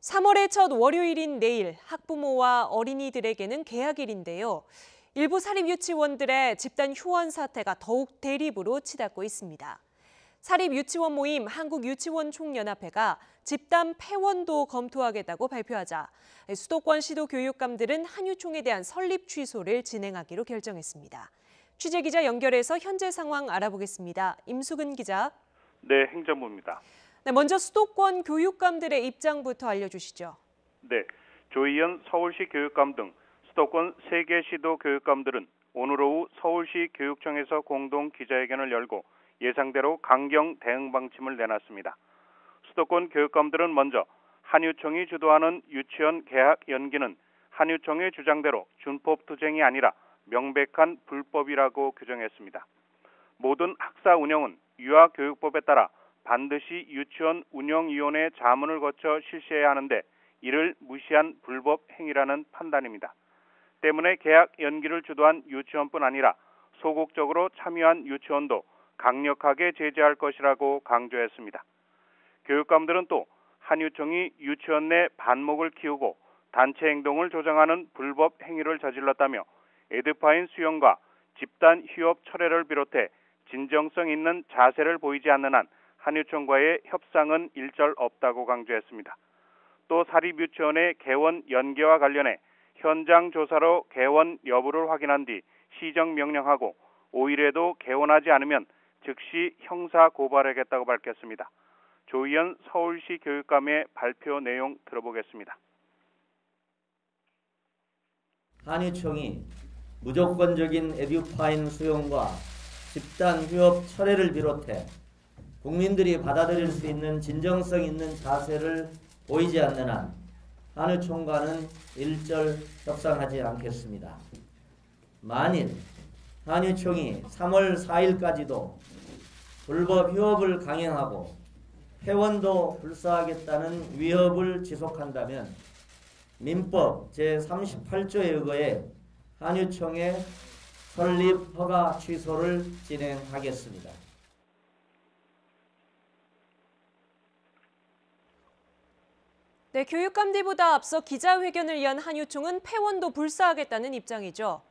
3월의 첫 월요일인 내일 학부모와 어린이들에게는 개학일인데요. 일부 사립유치원들의 집단 휴원 사태가 더욱 대립으로 치닫고 있습니다. 사립유치원 모임 한국유치원총연합회가 집단 폐원도 검토하겠다고 발표하자 수도권 시도교육감들은 한유총에 대한 설립 취소를 진행하기로 결정했습니다. 취재기자 연결해서 현재 상황 알아보겠습니다. 임수근 기자. 네, 행정부입니다. 네, 먼저 수도권 교육감들의 입장부터 알려주시죠. 네, 조희연 서울시 교육감 등 수도권 3개 시도 교육감들은 오늘 오후 서울시 교육청에서 공동 기자회견을 열고 예상대로 강경 대응 방침을 내놨습니다. 수도권 교육감들은 먼저 한유총이 주도하는 유치원 개학 연기는 한유총의 주장대로 준법투쟁이 아니라 명백한 불법이라고 규정했습니다. 모든 학사 운영은 유아교육법에 따라 반드시 유치원 운영위원회 자문을 거쳐 실시해야 하는데 이를 무시한 불법 행위라는 판단입니다. 때문에 개학 연기를 주도한 유치원뿐 아니라 소극적으로 참여한 유치원도 강력하게 제재할 것이라고 강조했습니다. 교육감들은 또 한유총이 유치원 내 반목을 키우고 단체 행동을 조장하는 불법 행위를 저질렀다며 에듀파인 수용과 집단 휴업 철회를 비롯해 진정성 있는 자세를 보이지 않는 한 한유총과의 협상은 일절 없다고 강조했습니다. 또 사립유치원의 개원 연기와 관련해 현장 조사로 개원 여부를 확인한 뒤 시정 명령하고 5일에도 개원하지 않으면 즉시 형사 고발하겠다고 밝혔습니다. 조희연 서울시 교육감의 발표 내용 들어보겠습니다. 한유총이 무조건적인 에듀파인 수용과 집단 휴업 철회를 비롯해 국민들이 받아들일 수 있는 진정성 있는 자세를 보이지 않는 한 한유총과는 일절 협상하지 않겠습니다. 만일 한유총이 3월 4일까지도 불법 휴업을 강행하고 폐원도 불사하겠다는 위협을 지속한다면 민법 제38조에 의거해 한유총의 설립 허가 취소를 진행하겠습니다. 네, 교육감들보다 앞서 기자회견을 연 한유총은 폐원도 불사하겠다는 입장이죠.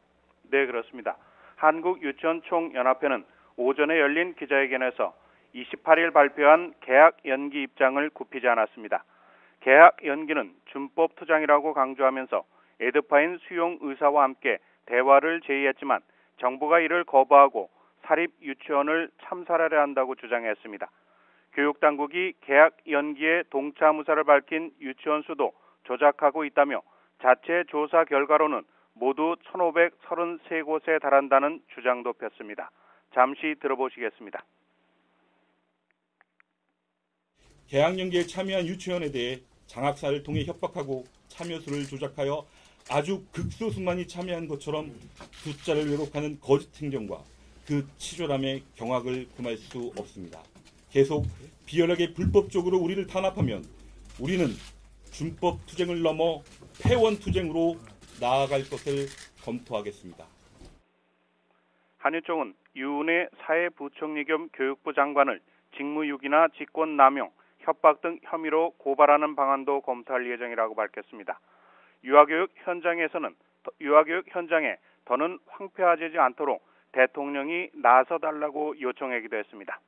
네, 그렇습니다. 한국유치원총연합회는 오전에 열린 기자회견에서 28일 발표한 개학 연기 입장을 굽히지 않았습니다. 개학 연기는 준법 투쟁이라고 강조하면서 에듀파인 수용 의사와 함께 대화를 제의했지만 정부가 이를 거부하고 사립 유치원을 참살하려 한다고 주장했습니다. 교육당국이 개학 연기에 동참 의사를 밝힌 유치원 수도 조작하고 있다며 자체 조사 결과로는 모두 1,533곳에 달한다는 주장도 폈습니다. 잠시 들어보시겠습니다. 개학 연기에 참여한 유치원에 대해 장학사를 통해 협박하고 참여수를 조작하여 아주 극소수만이 참여한 것처럼 숫자를 왜곡하는 거짓 행정과 그 치졸함에 경악을 금할 수 없습니다. 계속 비열하게 불법적으로 우리를 탄압하면 우리는 준법 투쟁을 넘어 폐원 투쟁으로 나아갈 것을 검토하겠습니다. 한유총은 유은혜 사회부총리 겸 교육부 장관을 직무유기나 직권남용, 협박 등 혐의로 고발하는 방안도 검토할 예정이라고 밝혔습니다. 유아교육 현장에 더는 황폐화되지 않도록 대통령이 나서달라고 요청하기도 했습니다.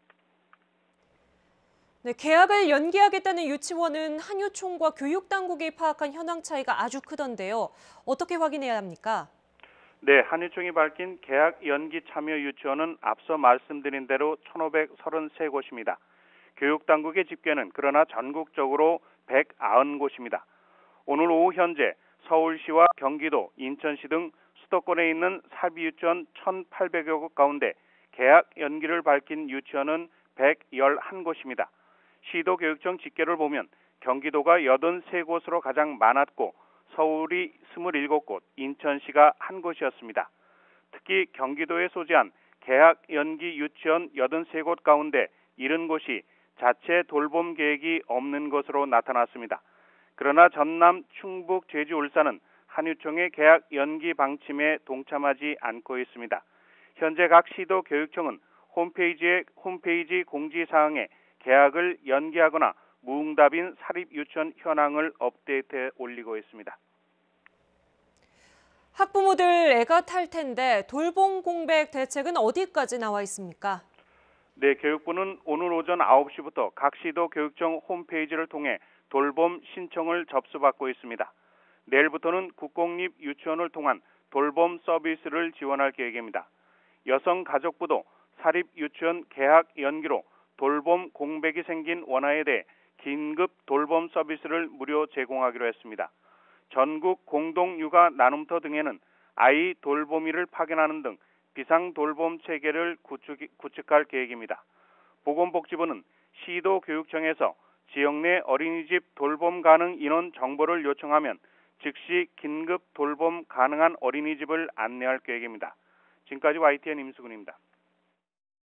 네, 개학을 연기하겠다는 유치원은 한유총과 교육당국이 파악한 현황 차이가 아주 크던데요. 어떻게 확인해야 합니까? 네, 한유총이 밝힌 개학 연기 참여 유치원은 앞서 말씀드린 대로 1,533곳입니다. 교육당국의 집계는 그러나 전국적으로 190곳입니다. 오늘 오후 현재 서울시와 경기도, 인천시 등 수도권에 있는 사립유치원 1,800여 곳 가운데 개학 연기를 밝힌 유치원은 111곳입니다. 시도교육청 집계를 보면 경기도가 83곳으로 가장 많았고 서울이 27곳, 인천시가 1곳이었습니다. 특히 경기도에 소재한 개학 연기 유치원 83곳 가운데 70곳이 자체 돌봄 계획이 없는 것으로 나타났습니다. 그러나 전남, 충북, 제주, 울산은 한유총의 개학 연기 방침에 동참하지 않고 있습니다. 현재 각 시도 교육청은 홈페이지 공지사항에 개학을 연기하거나 무응답인 사립유치원 현황을 업데이트해 올리고 있습니다. 학부모들 애가 탈 텐데 돌봄 공백 대책은 어디까지 나와 있습니까? 네, 교육부는 오늘 오전 9시부터 각 시도 교육청 홈페이지를 통해 돌봄 신청을 접수받고 있습니다. 내일부터는 국공립 유치원을 통한 돌봄 서비스를 지원할 계획입니다. 여성가족부도 사립 유치원 개학 연기로 돌봄 공백이 생긴 원화에 대해 긴급 돌봄 서비스를 무료 제공하기로 했습니다. 전국 공동육아 나눔터 등에는 아이 돌보미를 파견하는 등 비상 돌봄 체계를 구축할 계획입니다. 보건복지부는 시도 교육청에서 지역 내 어린이집 돌봄 가능 인원 정보를 요청하면 즉시 긴급 돌봄 가능한 어린이집을 안내할 계획입니다. 지금까지 YTN 임수근입니다.